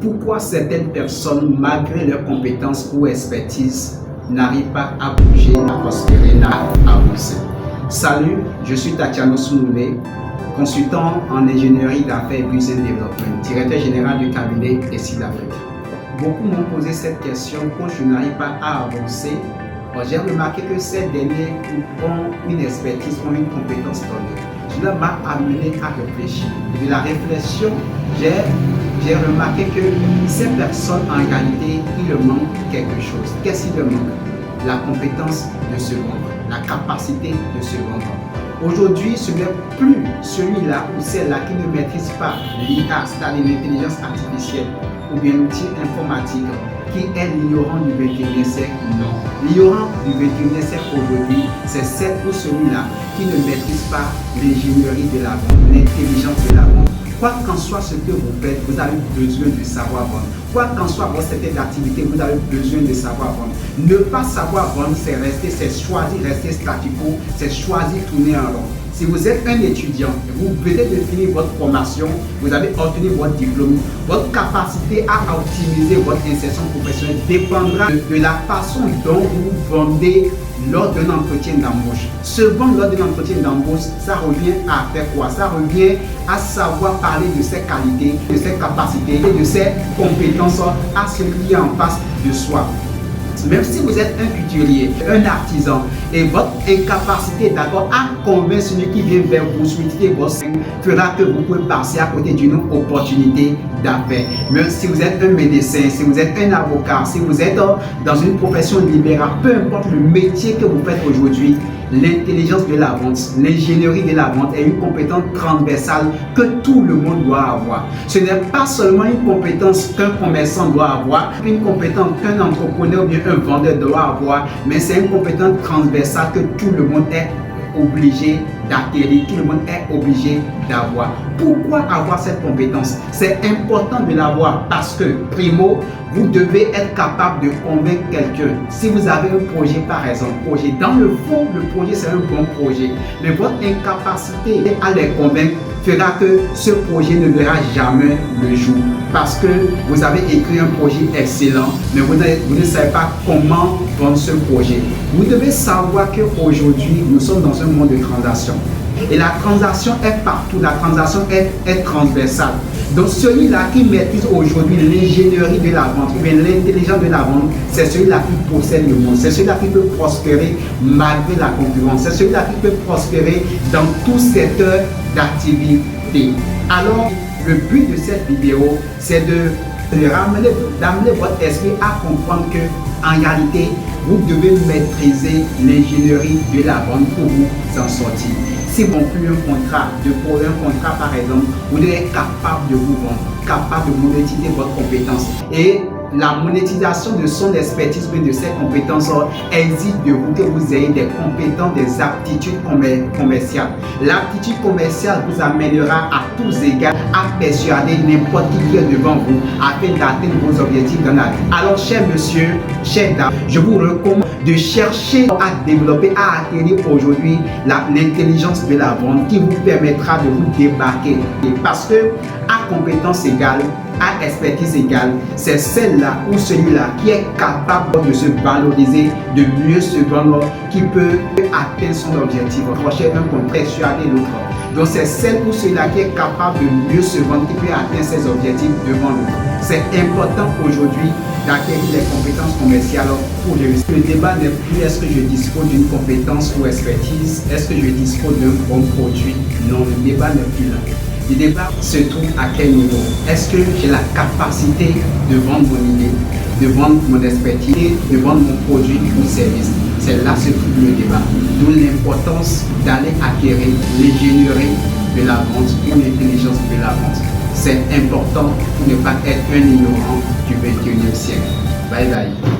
Pourquoi certaines personnes, malgré leurs compétences ou expertise, n'arrivent pas à bouger, à prospérer, à avancer? Salut, je suis Tatiano Sounoulé, consultant en ingénierie d'affaires et business development, directeur général du cabinet ESSI d'Afrique. Beaucoup m'ont posé cette question: quand je n'arrive pas à avancer, j'ai remarqué que ces derniers ont une expertise, ont une compétence donnée. Cela m'a amené à réfléchir. Et de la réflexion, j'ai remarqué que ces personnes, en réalité, il leur manque quelque chose. Qu'est-ce qu'il leur manque? La compétence de se vendre, la capacité de se vendre. Aujourd'hui, ce n'est plus celui-là ou celle-là qui ne maîtrise pas l'IA, c'est-à-dire l'intelligence artificielle, ou bien l'outil informatique, qui est l'ignorant du 21e siècle. Non. L'ignorant du 21e siècle aujourd'hui, c'est celle ou celui-là qui ne maîtrise pas l'ingénierie de la vente, l'intelligence de la vente. Quoi qu'en soit ce que vous faites, vous avez besoin de savoir vendre. Quoi qu'en soit votre secteur d'activité, vous avez besoin de savoir vendre. Ne pas savoir vendre, c'est choisir rester statu quo, c'est choisir tourner en rond. Si vous êtes un étudiant, vous venez de finir votre formation, vous avez obtenu votre diplôme, votre capacité à optimiser votre insertion professionnelle dépendra de la façon dont vous vendez lors d'un entretien d'embauche. Se vendre lors d'un entretien d'embauche, ça revient à faire quoi? Ça revient à savoir parler de ses qualités, de ses capacités et de ses compétences à celui qui est en face de soi. Même si vous êtes un couturier, un artisan, et votre incapacité d'accord à convaincre celui qui vient vers vous, souhaiter votre fera que vous pouvez passer à côté d'une opportunité d'affaires. Même si vous êtes un médecin, si vous êtes un avocat, si vous êtes dans une profession libérale, peu importe le métier que vous faites aujourd'hui, l'intelligence de la vente, l'ingénierie de la vente est une compétence transversale que tout le monde doit avoir. Ce n'est pas seulement une compétence qu'un commerçant doit avoir, une compétence qu'un entrepreneur ou bien un vendeur doit avoir, mais c'est une compétence transversale que tout le monde est obligé d'acquérir, tout le monde est obligé d'avoir. Pourquoi avoir cette compétence? C'est important de l'avoir parce que, primo, vous devez être capable de convaincre quelqu'un. Si vous avez un projet, par exemple, dans le fond, le projet c'est un bon projet, mais votre incapacité à les convaincre fera que ce projet ne verra jamais le jour parce que vous avez écrit un projet excellent, mais vous ne savez pas comment vendre ce projet. Vous devez savoir qu'aujourd'hui, nous sommes dans un monde de transaction. Et la transaction est partout, la transaction est transversale. Donc celui-là qui maîtrise aujourd'hui l'ingénierie de la vente, ou bien l'intelligence de la vente, c'est celui-là qui possède le monde, c'est celui-là qui peut prospérer malgré la concurrence, c'est celui-là qui peut prospérer dans tout secteur d'activité. Alors, le but de cette vidéo, c'est d'amener votre esprit à comprendre que, en réalité, vous devez maîtriser l'ingénierie de la vente pour vous en sortir. Si vous concluez pour un contrat par exemple, vous devez être capable de vous vendre, capable de monétiser votre compétence. Et la monétisation de son expertise ou de ses compétences exige de vous que vous ayez des compétences, des aptitudes commerciales. L'aptitude commerciale vous amènera à tous égards à persuader n'importe qui est devant vous afin d'atteindre vos objectifs dans la vie. Alors, cher monsieur, chère dame, je vous recommande de chercher à développer, à acquérir aujourd'hui l'intelligence de la vente qui vous permettra de vous démarquer. Parce que à compétence égale, à expertise égale, c'est celle-là ou celui-là qui est capable de se valoriser, de mieux se vendre, qui peut atteindre son objectif, approcher un compte, persuader l'autre. Donc c'est celle ou celui-là qui est capable de mieux se vendre, qui peut atteindre ses objectifs devant l'autre. C'est important aujourd'hui d'acquérir les compétences commerciales pour réussir. Le débat n'est plus est-ce que je dispose d'une compétence ou expertise, est-ce que je dispose d'un bon produit. Non, le débat n'est plus là. Le débat se trouve à quel niveau? Est-ce que j'ai la capacité de vendre mon idée, de vendre mon expertise, de vendre mon produit ou service? C'est là se trouve le débat. D'où l'importance d'aller acquérir l'ingénierie de la vente ou l'intelligence de la vente. C'est important pour ne pas être un ignorant du 21e siècle. Bye bye.